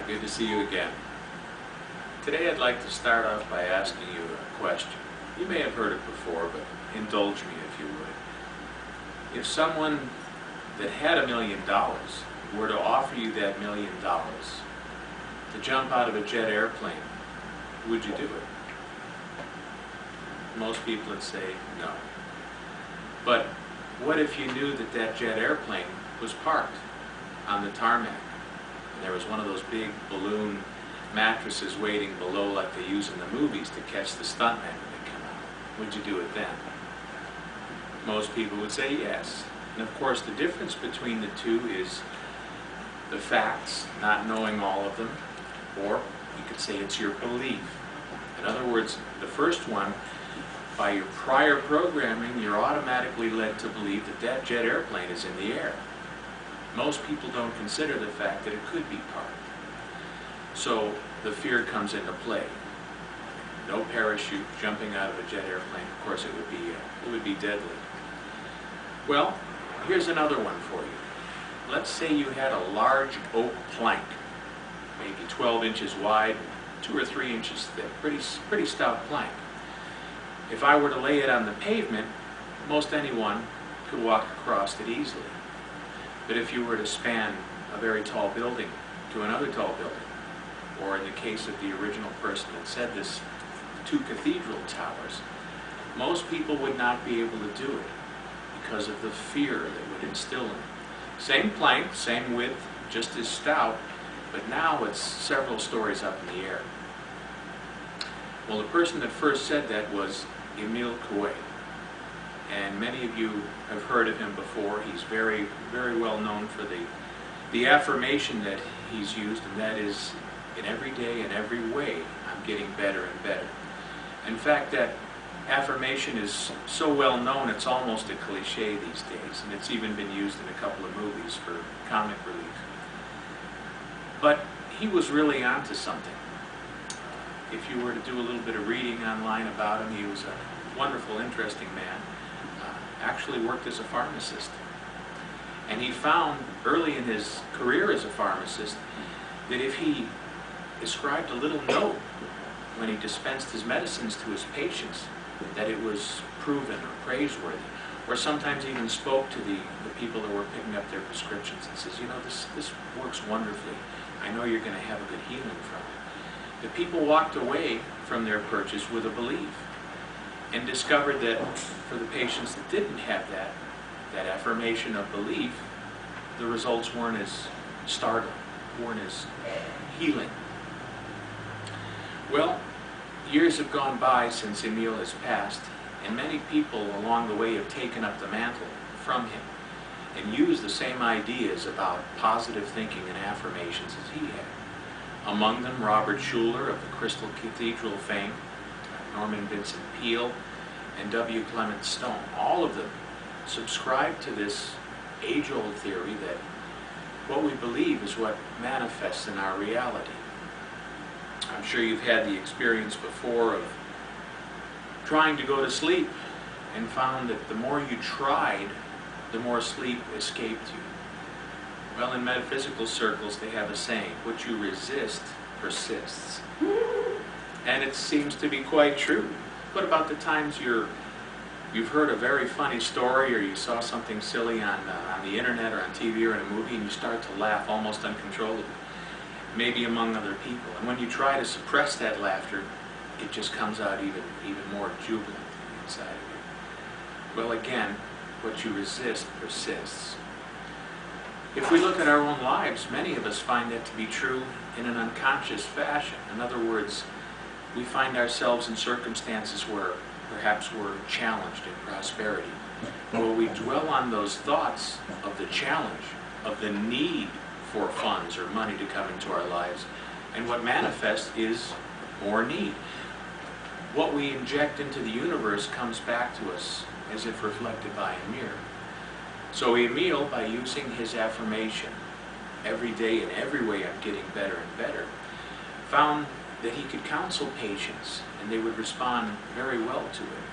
Good to see you again. Today I'd like to start off by asking you a question. You may have heard it before, but indulge me if you would. If someone that had $1 million were to offer you that $1 million to jump out of a jet airplane, would you do it? Most people would say no. But what if you knew that that jet airplane was parked on the tarmac? And there was one of those big balloon mattresses waiting below like they use in the movies to catch the stuntmen when they come out. Would you do it then? Most people would say yes. And of course the difference between the two is the facts, not knowing all of them, or you could say it's your belief. In other words, the first one, by your prior programming, you're automatically led to believe that that jet airplane is in the air. Most people don't consider the fact that it could be parked. So the fear comes into play. No parachute, jumping out of a jet airplane. Of course, it would be deadly. Well, here's another one for you. Let's say you had a large oak plank, maybe 12 inches wide, 2 or 3 inches thick, pretty stout plank. If I were to lay it on the pavement, most anyone could walk across it easily. But if you were to span a very tall building to another tall building, or in the case of the original person that said this, 2 cathedral towers, most people would not be able to do it because of the fear that would instill in them. Same plank, same width, just as stout, but now it's several stories up in the air. Well, the person that first said that was Emile Coué. And many of you have heard of him before. He's very, very well known for the affirmation that he's used, and that is, in every day and every way, I'm getting better and better. In fact, that affirmation is so well known, it's almost a cliche these days, and it's even been used in a couple of movies for comic relief. But he was really onto something. If you were to do a little bit of reading online about him, he was a wonderful, interesting man. Actually worked as a pharmacist. And he found early in his career as a pharmacist that if he described a little note when he dispensed his medicines to his patients, that it was proven or praiseworthy, or sometimes even spoke to the people that were picking up their prescriptions and says, you know, this works wonderfully. I know you're going to have a good healing from it. The people walked away from their purchase with a belief, and discovered that for the patients that didn't have that affirmation of belief, the results weren't as startling, weren't as healing. Well, years have gone by since Emile has passed, and many people along the way have taken up the mantle from him and used the same ideas about positive thinking and affirmations as he had. Among them, Robert Schuller of the Crystal Cathedral fame, Norman Vincent Peale, and W. Clement Stone. All of them subscribe to this age-old theory that what we believe is what manifests in our reality. I'm sure you've had the experience before of trying to go to sleep and found that the more you tried, the more sleep escaped you. Well, in metaphysical circles, they have a saying, what you resist persists. And it seems to be quite true. What about the times you've heard a very funny story, or you saw something silly on the internet or on TV or in a movie, and you start to laugh almost uncontrollably, maybe among other people. And when you try to suppress that laughter, it just comes out even more jubilant inside of you. Well, again, what you resist persists. If we look at our own lives, many of us find that to be true in an unconscious fashion. In other words, we find ourselves in circumstances where perhaps we're challenged in prosperity. Well, we dwell on those thoughts of the challenge, of the need for funds or money to come into our lives, and what manifests is more need. What we inject into the universe comes back to us as if reflected by a mirror. So Emile, by using his affirmation, every day in every way I'm getting better and better, found that he could counsel patients and they would respond very well to it.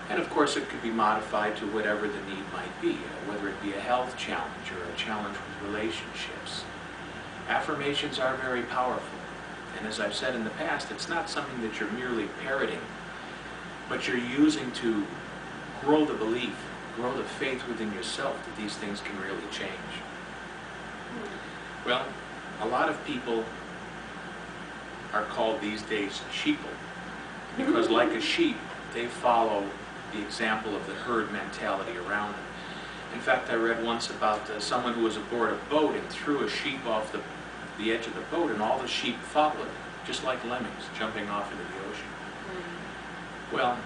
And of course it could be modified to whatever the need might be, whether it be a health challenge or a challenge with relationships. Affirmations are very powerful. And as I've said in the past, it's not something that you're merely parroting, but you're using to grow the belief, grow the faith within yourself that these things can really change. Well, a lot of people are called these days sheeple, because like a sheep, they follow the example of the herd mentality around them. In fact, I read once about someone who was aboard a boat and threw a sheep off the edge of the boat, and all the sheep followed, just like lemmings jumping off into the ocean. Well,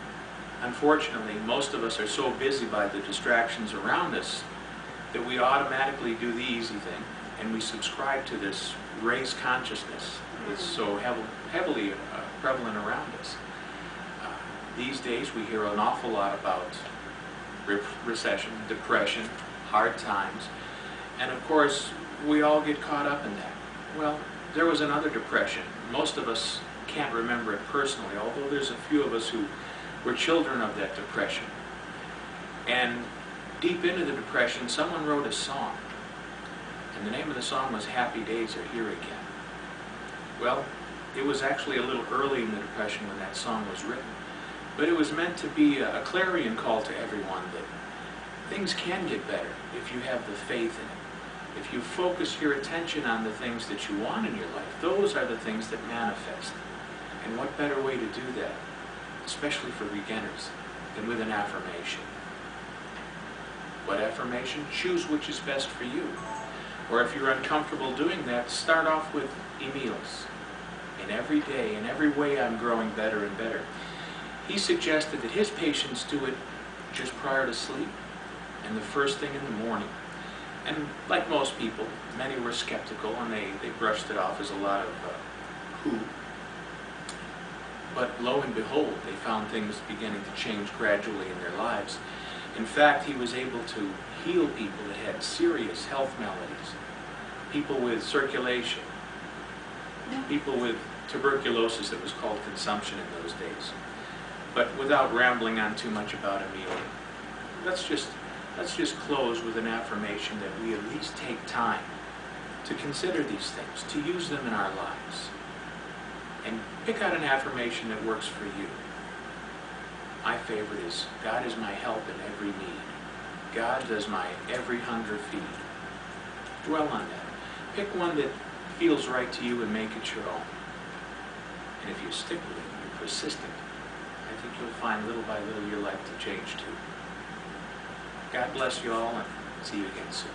unfortunately, most of us are so busy by the distractions around us that we automatically do the easy thing, and we subscribe to this race consciousness that's so heavily prevalent around us. These days we hear an awful lot about recession, depression, hard times, and of course we all get caught up in that. Well, there was another depression. Most of us can't remember it personally, although there's a few of us who were children of that depression. And deep into the depression, someone wrote a song, and the name of the song was Happy Days Are Here Again. Well, it was actually a little early in the depression when that song was written, but it was meant to be a clarion call to everyone that things can get better if you have the faith in it. If you focus your attention on the things that you want in your life, those are the things that manifest. And what better way to do that, especially for beginners, than with an affirmation? What affirmation? Choose which is best for you. Or if you're uncomfortable doing that, start off with Emil's. In every day, in every way, I'm growing better and better. He suggested that his patients do it just prior to sleep and the first thing in the morning. And like most people, many were skeptical and they brushed it off as a lot of poo. But lo and behold, they found things beginning to change gradually in their lives. In fact, he was able to heal people that had serious health maladies, people with circulation, people with tuberculosis that was called consumption in those days. But without rambling on too much about Emil, let's just close with an affirmation that we at least take time to consider these things, to use them in our lives. And pick out an affirmation that works for you. My favorite is, God is my help in every need. God does my every hunger feed. Dwell on that. Pick one that feels right to you and make it your own. And if you stick with it, you're persistent, I think you'll find little by little your life to change too. God bless you all, and see you again soon.